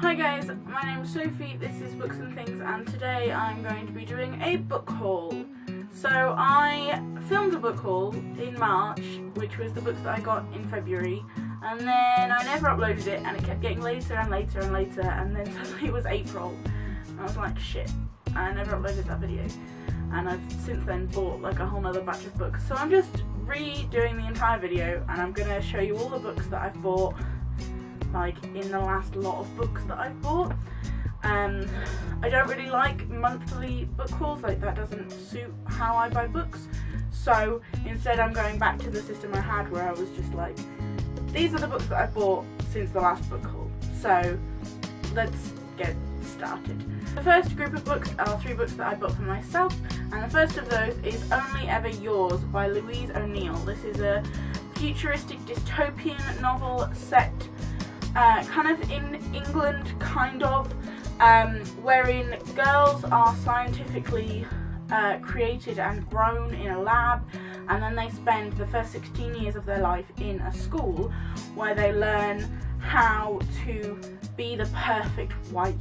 Hi guys, my name is Sophie, this is Books and Things, and today I'm going to be doing a book haul. So I filmed a book haul in March, which was the books that I got in February, and then I never uploaded it, and it kept getting later and later and later, and then suddenly it was April, and I was like, shit, I never uploaded that video. And I've since then bought like a whole nother batch of books. So I'm just redoing the entire video, and I'm going to show you all the books that I've bought, like in the last lot of books that I've bought. I don't really like monthly book hauls, like that doesn't suit how I buy books. So instead I'm going back to the system I had where I was just like, these are the books that I've bought since the last book haul. So let's get started. The first group of books are 3 books that I bought for myself, and the first of those is Only Ever Yours by Louise O'Neill. This is a futuristic dystopian novel set kind of in England, wherein girls are scientifically created and grown in a lab, and then they spend the first 16 years of their life in a school where they learn how to be the perfect wife.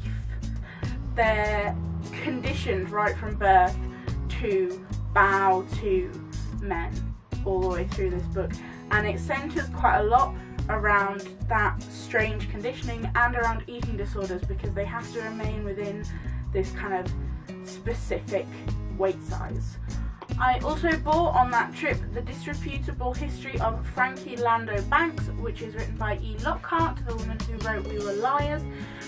They're conditioned right from birth to bow to men all the way through this book, and it centres quite a lot around that strange conditioning and around eating disorders, because they have to remain within this kind of specific weight size. I also bought on that trip The Disreputable History of Frankie Lando Banks, which is written by E. Lockhart, the woman who wrote We Were Liars,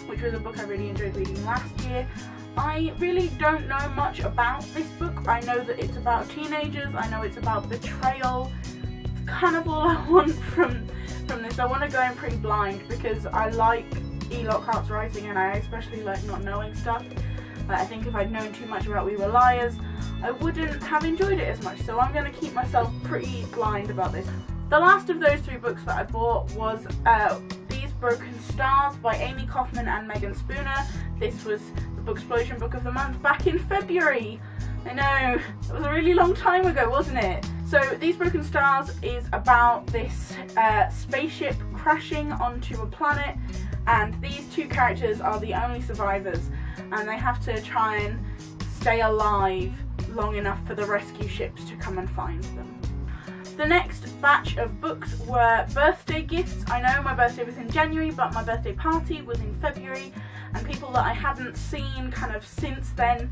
which was a book I really enjoyed reading last year. I really don't know much about this book. I know that it's about teenagers, I know it's about betrayal. Kind of all I want from this. I want to go in pretty blind because I like E. Lockhart's writing, and I especially like not knowing stuff. But I think if I'd known too much about We Were Liars, I wouldn't have enjoyed it as much, so I'm going to keep myself pretty blind about this. The last of those 3 books that I bought was These Broken Stars by Amy Kaufman and Megan Spooner. This was the Booksplosion Book of the Month back in February. I know, it was a really long time ago, wasn't it? So These Broken Stars is about this spaceship crashing onto a planet, and these 2 characters are the only survivors, and they have to try and stay alive long enough for the rescue ships to come and find them. The next batch of books were birthday gifts. I know my birthday was in January, but my birthday party was in February, and people that I hadn't seen kind of since then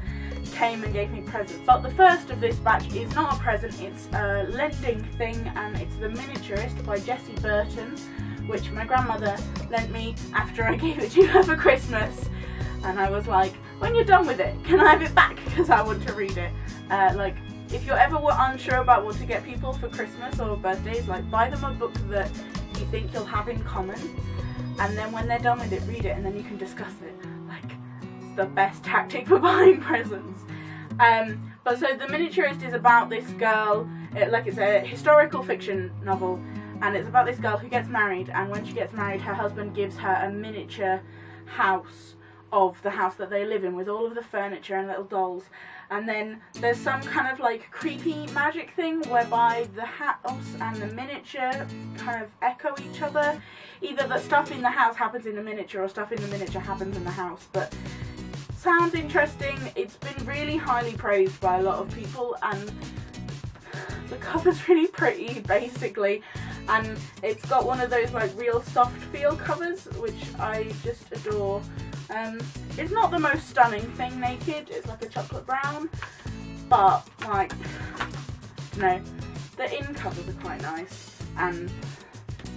came and gave me presents. But the first of this batch is not a present, it's a lending thing, and it's The Miniaturist by Jessie Burton, which my grandmother lent me after I gave it to her for Christmas. And I was like, when you're done with it, can I have it back? Because I want to read it. Like, if you're ever unsure about what to get people for Christmas or birthdays, like, buy them a book that you think you'll have in common, and then when they're done with it, read it, and then you can discuss it. Like, it's the best tactic for buying presents. But so The Miniaturist is about this girl, it's a historical fiction novel, and it's about this girl who gets married, and when she gets married, her husband gives her a miniature house of the house that they live in, with all of the furniture and little dolls. And then there's some kind of like creepy magic thing whereby the house and the miniature kind of echo each other. Either that stuff in the house happens in the miniature, or stuff in the miniature happens in the house. But sounds interesting. It's been really highly praised by a lot of people, and the cover's really pretty, basically. And it's got one of those like real soft feel covers, which I just adore. It's not the most stunning thing naked, it's like a chocolate brown, but like, no, the in covers are quite nice, and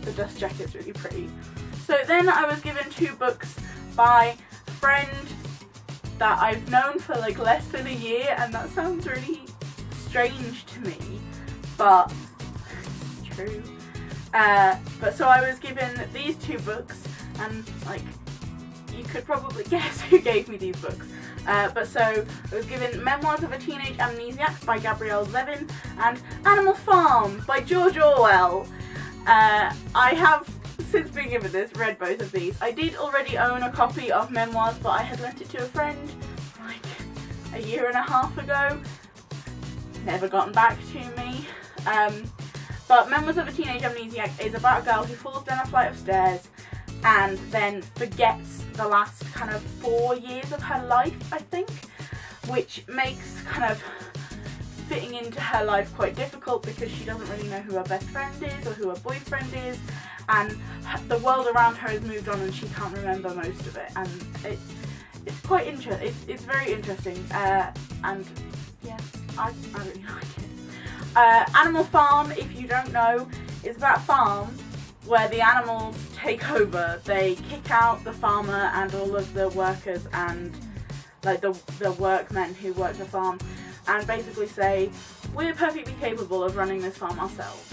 the dust jacket's really pretty. So then I was given 2 books by a friend that I've known for like less than a year, and that sounds really strange to me, but it's true. But so I was given these 2 books, and like, you could probably guess who gave me these books. But so I was given Memoirs of a Teenage Amnesiac by Gabrielle Zevin and Animal Farm by George Orwell. I have, since being given this, read both of these. I did already own a copy of Memoirs, but I had lent it to a friend like a year and a half ago. Never gotten back to me. But Memoirs of a Teenage Amnesiac is about a girl who falls down a flight of stairs and then forgets the last kind of 4 years of her life, I think, which makes kind of fitting into her life quite difficult because she doesn't really know who her best friend is or who her boyfriend is, and the world around her has moved on and she can't remember most of it, and it's quite interesting. It's very interesting, and yeah, I really like it. Animal Farm, if you don't know, is about a farm where the animals take over. They kick out the farmer and all of the workers and like the workmen who work the farm, and basically say, we're perfectly capable of running this farm ourselves.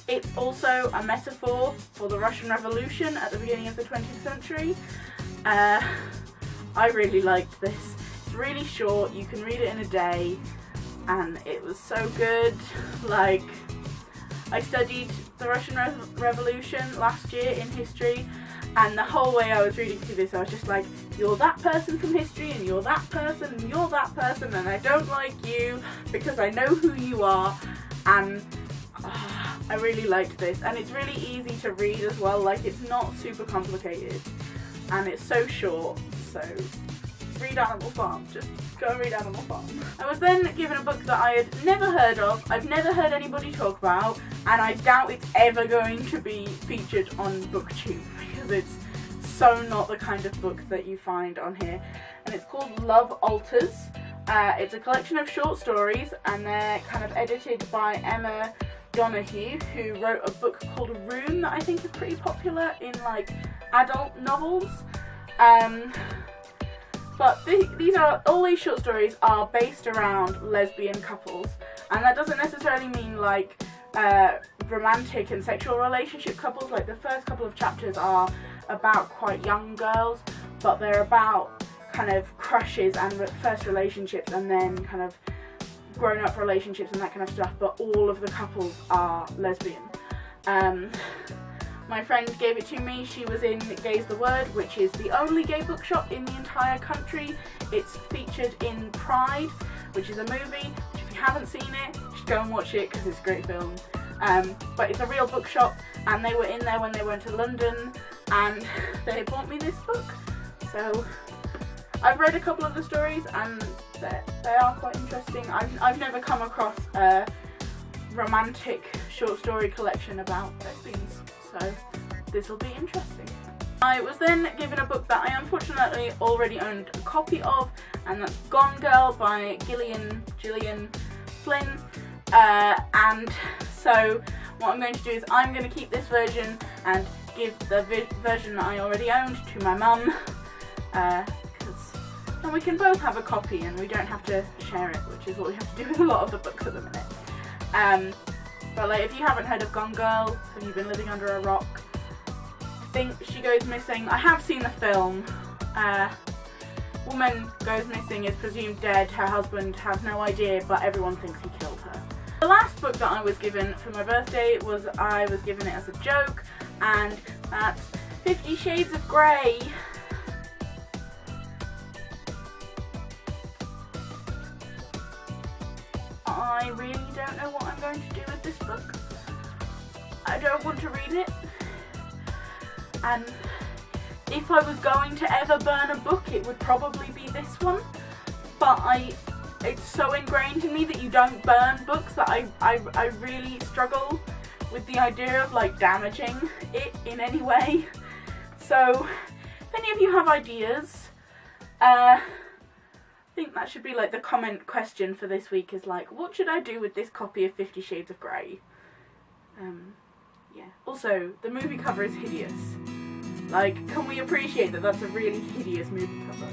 It's also a metaphor for the Russian Revolution at the beginning of the 20th century. I really liked this. It's really short, you can read it in a day, and it was so good. Like, I studied the Russian Revolution last year in history, and the whole way I was reading through this I was just like, you're that person from history, and you're that person, and you're that person, and I don't like you because I know who you are. And I really liked this, and it's really easy to read as well. Like, it's not super complicated, and it's so short, so read Animal Farm. Just go and read Animal Farm. I was then given a book that I had never heard of, I've never heard anybody talk about, and I doubt it's ever going to be featured on BookTube because it's so not the kind of book that you find on here. And it's called Love Alters. It's a collection of short stories, and they're kind of edited by Emma Donahue, who wrote a book called Room that I think is pretty popular in like adult novels. But all these short stories are based around lesbian couples, and that doesn't necessarily mean like romantic and sexual relationship couples. Like, the first couple of chapters are about quite young girls, but they're about kind of crushes and first relationships, and then kind of grown-up relationships and that kind of stuff, but all of the couples are lesbian. My friend gave it to me. She was in Gay's the Word, which is the only gay bookshop in the entire country. It's featured in Pride, which is a movie, which if you haven't seen it, you should go and watch it because it's a great film. But it's a real bookshop, and they were in there when they went to London, and they bought me this book. So I've read a couple of the stories, and they are quite interesting. I've never come across a romantic short story collection about lesbians, so this will be interesting. I was then given a book that I unfortunately already owned a copy of, and that's Gone Girl by Gillian Flynn. And so what I'm going to do is I'm going to keep this version and give the version that I already owned to my mum, because then we can both have a copy and we don't have to share it, which is what we have to do with a lot of the books at the minute. But like, if you haven't heard of Gone Girl, have you been living under a rock? I think she goes missing. I have seen the film. Woman goes missing, is presumed dead. Her husband has no idea, but everyone thinks he killed her. The last book that I was given for my birthday I was given it as a joke, and that's 50 Shades of Grey. I really don't know what I'm going to do with this book. I don't want to read it, and if I was going to ever burn a book, it would probably be this one, but it's so ingrained in me that you don't burn books that I really struggle with the idea of like damaging it in any way. So if any of you have ideas, I think that should be like the comment question for this week, is like, what should I do with this copy of 50 Shades of Grey? Yeah. Also, the movie cover is hideous. Like, can we appreciate that that's a really hideous movie cover?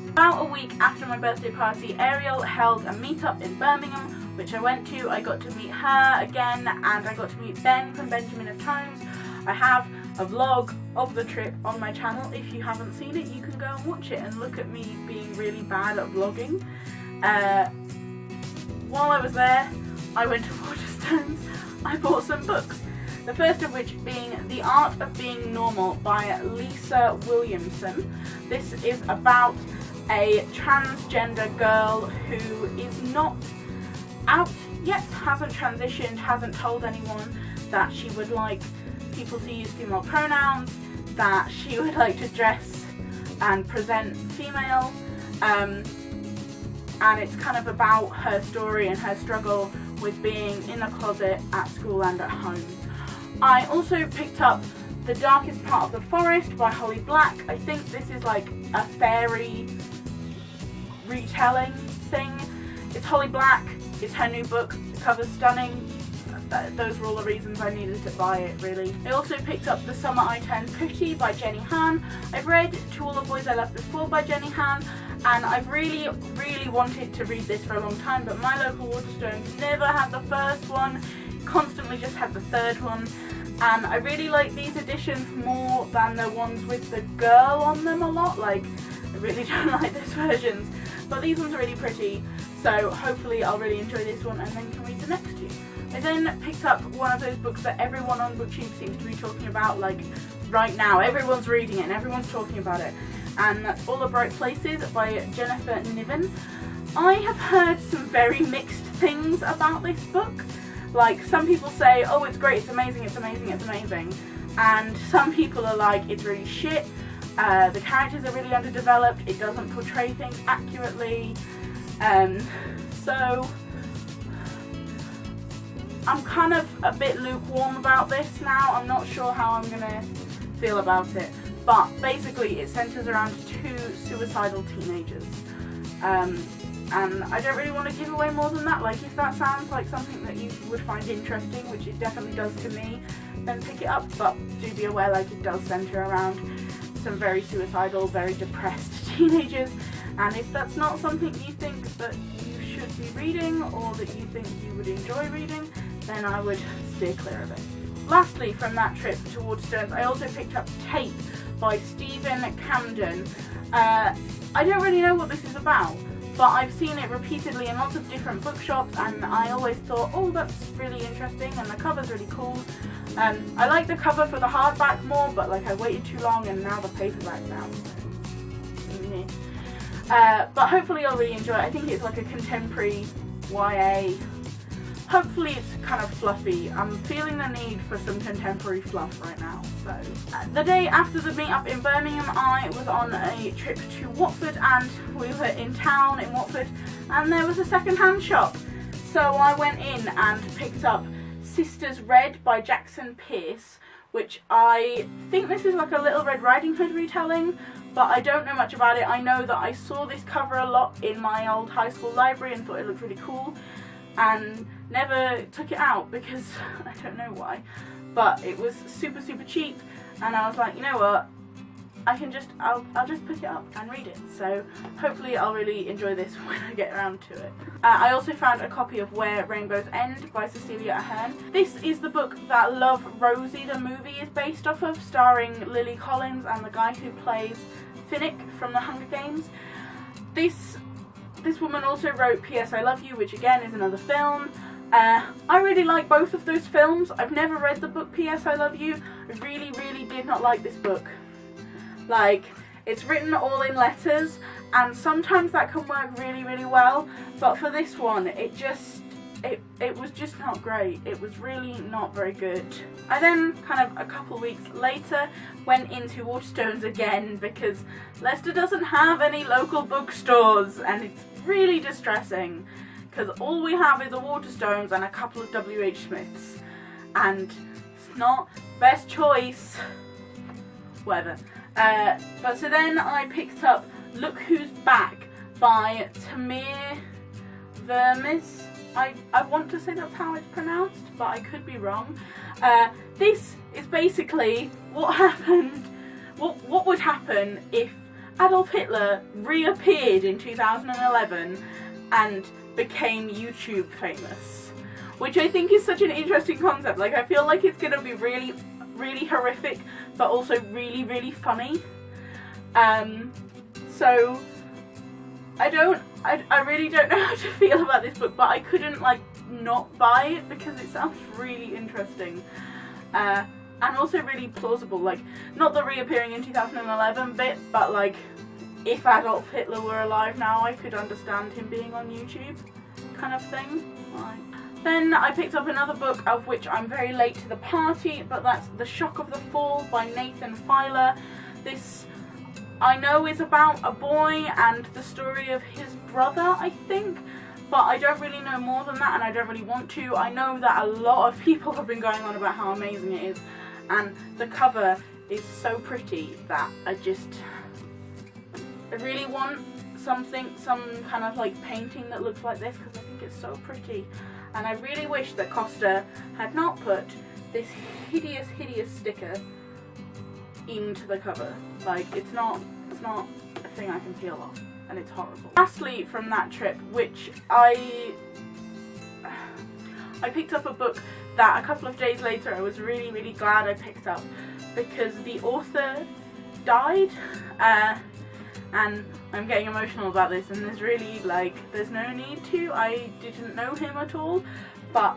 About a week after my birthday party, Ariel held a meetup in Birmingham, which I went to. I got to meet her again, and I got to meet Ben from Benjamin of Tomes. I have a vlog of the trip on my channel. If you haven't seen it, you can go and watch it and look at me being really bad at vlogging. While I was there, I went to Waterstones. I bought some books. The first of which being The Art of Being Normal by Lisa Williamson. This is about a transgender girl who is not out yet, hasn't transitioned, hasn't told anyone that she would like people to use female pronouns, that she would like to dress and present female, and it's kind of about her story and her struggle with being in the closet at school and at home. I also picked up The Darkest Part of the Forest by Holly Black. I think this is like a fairy retelling thing. It's Holly Black, it's her new book, the cover's stunning. Those were all the reasons I needed to buy it, really. I also picked up The Summer I Turned Pretty by Jenny Han. I've read To All the Boys I Loved Before by Jenny Han, and I've really wanted to read this for a long time, but my local Waterstones never had the first one, constantly just had the third one, and I really like these editions more than the ones with the girl on them a lot. Like, I really don't like those versions, but these ones are really pretty, so hopefully I'll really enjoy this one and then can read the next two. I then picked up one of those books that everyone on BookTube seems to be talking about, like, right now. Everyone's reading it and everyone's talking about it. And that's All the Bright Places by Jennifer Niven. I have heard some very mixed things about this book. Like, some people say, oh, it's great, it's amazing, it's amazing, it's amazing. And some people are like, it's really shit. The characters are really underdeveloped. It doesn't portray things accurately. So I'm kind of a bit lukewarm about this now. I'm not sure how I'm gonna feel about it, but basically it centers around two suicidal teenagers, and I don't really want to give away more than that. Like, if that sounds like something that you would find interesting, which it definitely does to me, then pick it up, but do be aware, like, it does center around some very suicidal, very depressed teenagers, and if that's not something you think that you should be reading or that you think you would enjoy reading, then I would steer clear of it. Lastly, from that trip to Waterstones, I also picked up Tape by Stephen Camden. I don't really know what this is about, but I've seen it repeatedly in lots of different bookshops, and I always thought, oh, that's really interesting, and the cover's really cool. I like the cover for the hardback more, but like, I waited too long and now the paperback's out. But hopefully I'll really enjoy it. I think it's like a contemporary YA. Hopefully it's kind of fluffy. I'm feeling the need for some contemporary fluff right now. So the day after the meetup in Birmingham, I was on a trip to Watford, and we were in town in Watford, and there was a second-hand shop. So I went in and picked up Sisters Red by Jackson Pearce, which I think this is like a Little Red Riding Hood retelling, but I don't know much about it. I know that I saw this cover a lot in my old high school library and thought it looked really cool, and never took it out because I don't know why, but it was super cheap, and I was like, you know what, I'll just pick it up and read it. So hopefully I'll really enjoy this when I get around to it. I also found a copy of Where Rainbows End by Cecilia Ahern. This is the book that Love, Rosie the movie is based off of, starring Lily Collins and the guy who plays Finnick from The Hunger Games. This woman also wrote P.S. I Love You, which again is another film. I really like both of those films. I've never read the book P.S. I Love You. I really did not like this book. Like, it's written all in letters, and sometimes that can work really well, but for this one, it was just not great. It was really not very good. I then, kind of a couple weeks later, went into Waterstones again because Leicester doesn't have any local bookstores, and it's really distressing because all we have is the Waterstones and a couple of W.H. Smiths, and it's not best choice. Whatever. But so then I picked up Look Who's Back by Tamir Vermes. I want to say that's how it's pronounced, but I could be wrong. This is basically what happened, what would happen if Adolf Hitler reappeared in 2011 and became YouTube famous, which I think is such an interesting concept. Like, I feel like it's going to be really horrific, but also really funny. So I really don't know how to feel about this book, but I couldn't like not buy it because it sounds really interesting, and also really plausible. Like, not the reappearing in 2011 bit, but like, if Adolf Hitler were alive now, I could understand him being on YouTube, kind of thing. Like, Then I picked up another book of which I'm very late to the party, but that's The Shock of the Fall by Nathan Filer. This I know is about a boy and the story of his brother, I think, but I don't really know more than that, and I don't really want to. I know that a lot of people have been going on about how amazing it is, and the cover is so pretty that I really want some kind of like painting that looks like this, because I think it's so pretty. And I really wish that Costa had not put this hideous sticker into the cover. Like, it's not a thing I can peel off, and it's horrible. Lastly, from that trip, which I picked up a book that a couple of days later I was really glad I picked up, because the author died, and I'm getting emotional about this, and there's no need to. I didn't know him at all, but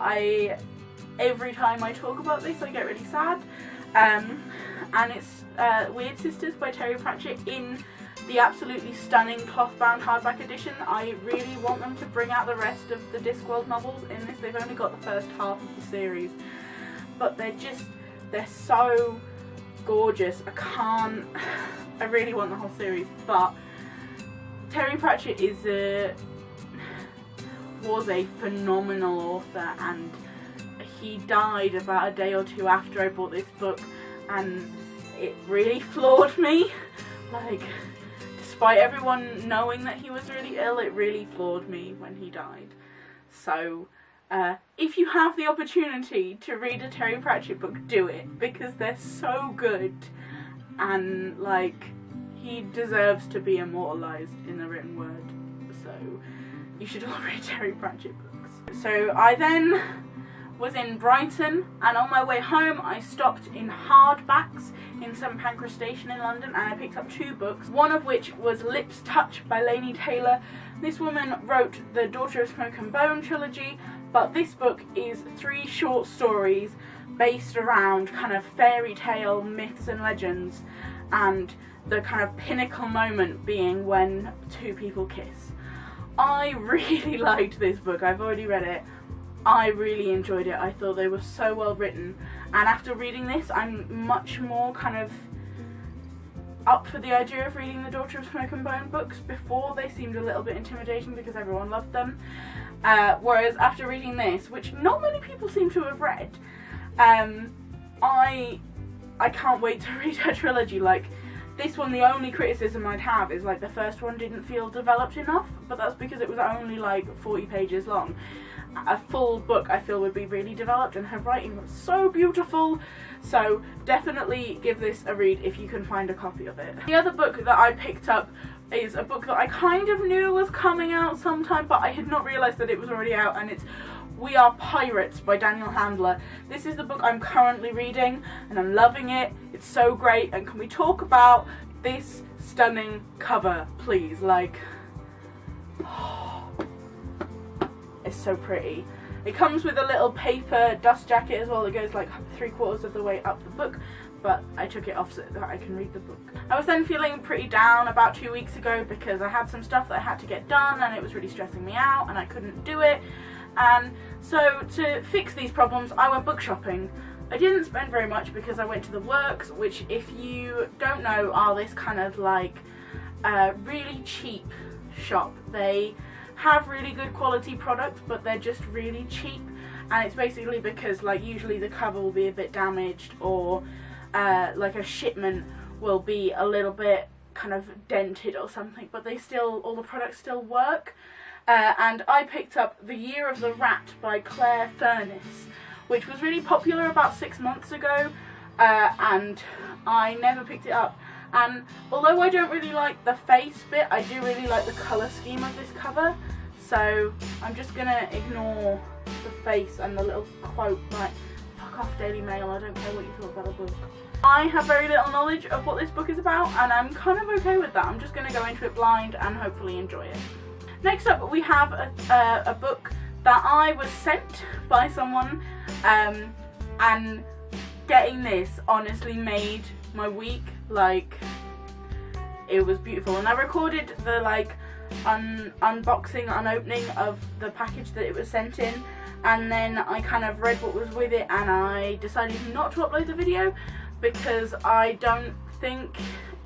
every time I talk about this I get really sad. And it's Weird Sisters by Terry Pratchett in the absolutely stunning cloth-bound hardback edition. I really want them to bring out the rest of the Discworld novels in this. They've only got the first half of the series, but they're so gorgeous. I really want the whole series, but Terry Pratchett was a phenomenal author, and he died about a day or two after I bought this book, and it really floored me. Like, despite everyone knowing that he was really ill, it really floored me when he died. So if you have the opportunity to read a Terry Pratchett book, do it, because they're so good, and like, he deserves to be immortalised in the written word. So you should all read Terry Pratchett books. So I then was in Brighton, and on my way home I stopped in Hardbacks in St Pancras Station in London, and I picked up two books, one of which was Lips Touch by Laini Taylor. This woman wrote the Daughter of Smoke and Bone trilogy, but this book is 3 short stories based around kind of fairy tale myths and legends, and the kind of pinnacle moment being when 2 people kiss. I really liked this book. I've already read it. I really enjoyed it. I thought they were so well written, and after reading this I'm much more kind of up for the idea of reading the Daughter of Smoke and Bone books. Before, they seemed a little bit intimidating because everyone loved them, whereas after reading this, which not many people seem to have read, I can't wait to read her trilogy. Like, this one, the only criticism I'd have is like the first one didn't feel developed enough, but that's because it was only like 40 pages long. A full book I feel would be really developed, and her writing was so beautiful, so definitely give this a read if you can find a copy of it. The other book that I picked up is a book that I kind of knew was coming out sometime, but I had not realised that it was already out, and it's We Are Pirates by Daniel Handler. This is the book I'm currently reading, and I'm loving it. It's so great, and can we talk about this stunning cover, please? Like, it's so pretty. It comes with a little paper dust jacket as well that goes like 3/4 of the way up the book, but I took it off so that I can read the book. I was then feeling pretty down about 2 weeks ago because I had some stuff that I had to get done, and it was really stressing me out, and I couldn't do it. And so to fix these problems, I went book shopping. I didn't spend very much because I went to the Works, which, if you don't know, are this kind of like really cheap shop. They have really good quality products, but they're just really cheap, and it's basically because like usually the cover will be a bit damaged, or like a shipment will be a little bit kind of dented or something, but all the products still work. And I picked up The Year of the Rat by Claire Furness, which was really popular about 6 months ago, and I never picked it up. And although I don't really like the face bit, I do really like the colour scheme of this cover, so I'm just gonna ignore the face and the little quote like, "Fuck off Daily Mail, I don't care what you thought about the book." I have very little knowledge of what this book is about, and I'm kind of okay with that. I'm just gonna go into it blind and hopefully enjoy it. Next up, we have a book that I was sent by someone, and getting this honestly made my week. Like, it was beautiful, and I recorded the like unboxing, unopening of the package that it was sent in, and then I kind of read what was with it, and I decided not to upload the video because I don't think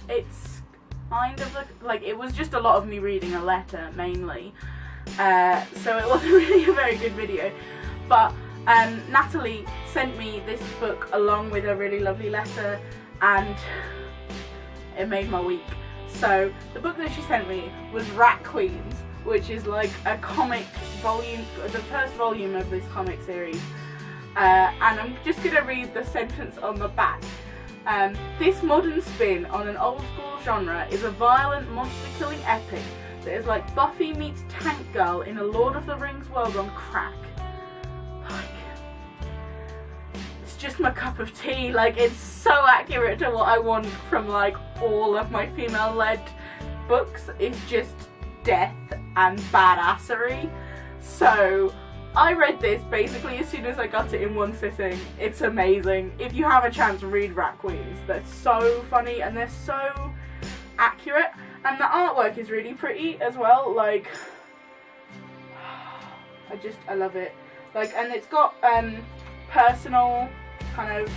it's kind of like it was just a lot of me reading a letter mainly, so it wasn't really a very good video. But Natalie sent me this book along with a really lovely letter, and it made my week. So the book that she sent me was Rat Queens, which is like a comic volume, the first volume of this comic series, and I'm just going to read the sentence on the back. This modern spin on an old school genre is a violent monster killing epic that is like Buffy meets Tank Girl in a Lord of the Rings world on crack. Like, it's just my cup of tea. Like, it's so accurate to what I want from like all of my female led books. It's just death and badassery. So I read this basically as soon as I got it in one sitting. It's amazing. If you have a chance, read Rat Queens. They're so funny and they're so accurate, and the artwork is really pretty as well. Like, I love it. Like, and it's got personal kind of,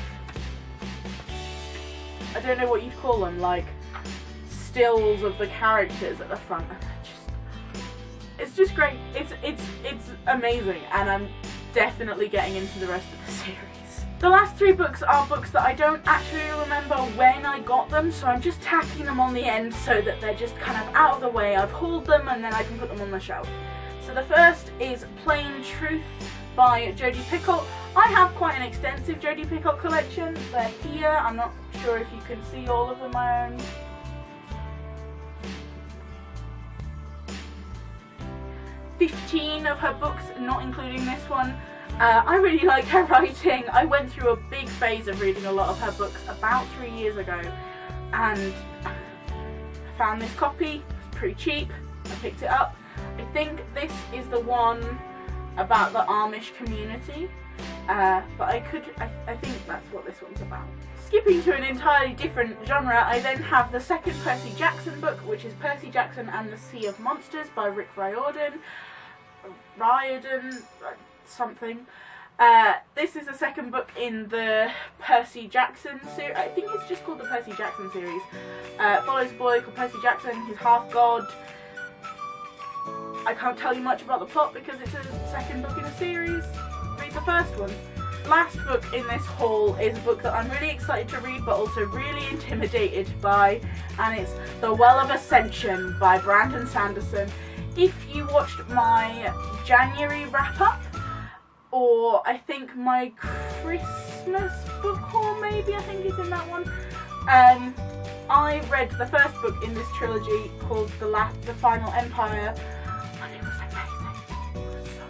I don't know what you'd call them, like stills of the characters at the front. It's just great. It's amazing, and I'm definitely getting into the rest of the series. The last three books are books that I don't actually remember when I got them, so I'm just tacking them on the end so that they're just kind of out of the way. I've hauled them and then I can put them on the shelf. So the first is Plain Truth by Jodi Picoult. I have quite an extensive Jodi Picoult collection. They're here. I'm not sure if you can see all of them. I own 15 of her books, not including this one. I really like her writing. I went through a big phase of reading a lot of her books about 3 years ago, and I found this copy. It's pretty cheap. I picked it up. I think this is the one about the Amish community, but I think that's what this one's about. Skipping to an entirely different genre, I then have the second Percy Jackson book, which is Percy Jackson and the Sea of Monsters by Rick Riordan. Something. This is the second book in the Percy Jackson series. I think it's just called the Percy Jackson series. Follows a boy called Percy Jackson. He's half god. I can't tell you much about the plot because it's a second book in a series. Read the first one. Last book in this haul is a book that I'm really excited to read but also really intimidated by, and it's The Well of Ascension by Brandon Sanderson. If you watched my January wrap-up, or I think my Christmas book haul maybe, I think is in that one, I read the first book in this trilogy called The Final Empire, and it was amazing. It was so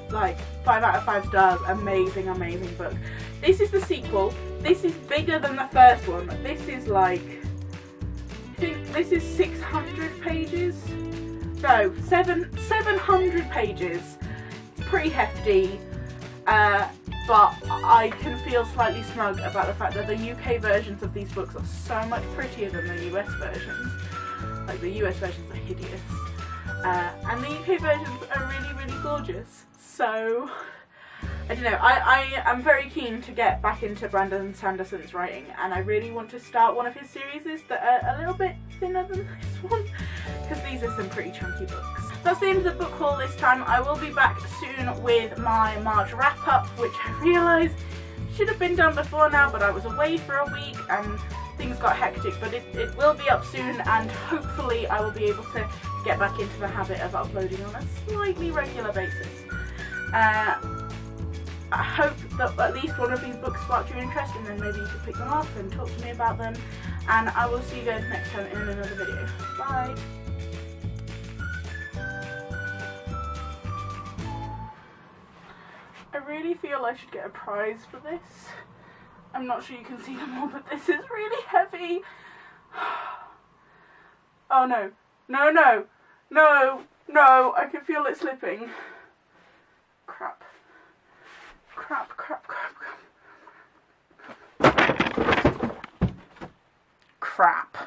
good. Like, 5 out of 5 stars, amazing, amazing book. This is the sequel. This is bigger than the first one. This is like, I think this is 600 pages. No, 700 pages. It's pretty hefty, but I can feel slightly smug about the fact that the UK versions of these books are so much prettier than the US versions. Like, the US versions are hideous, and the UK versions are really, really gorgeous. So, I don't know, I am very keen to get back into Brandon Sanderson's writing, and I really want to start one of his series that are a little bit thinner than this one, because these are some pretty chunky books. That's the end of the book haul this time. I will be back soon with my March wrap-up, which I realise should have been done before now, but I was away for a week and things got hectic, but it will be up soon, and hopefully I will be able to get back into the habit of uploading on a slightly regular basis. I hope that at least one of these books sparked your interest, and then maybe you could pick them up and talk to me about them. And I will see you guys next time in another video. Bye! I really feel I should get a prize for this. I'm not sure you can see them all, but this is really heavy. Oh no. No, no. No. No. I can feel it slipping. Crap. Crap, crap, crap, crap. Crap.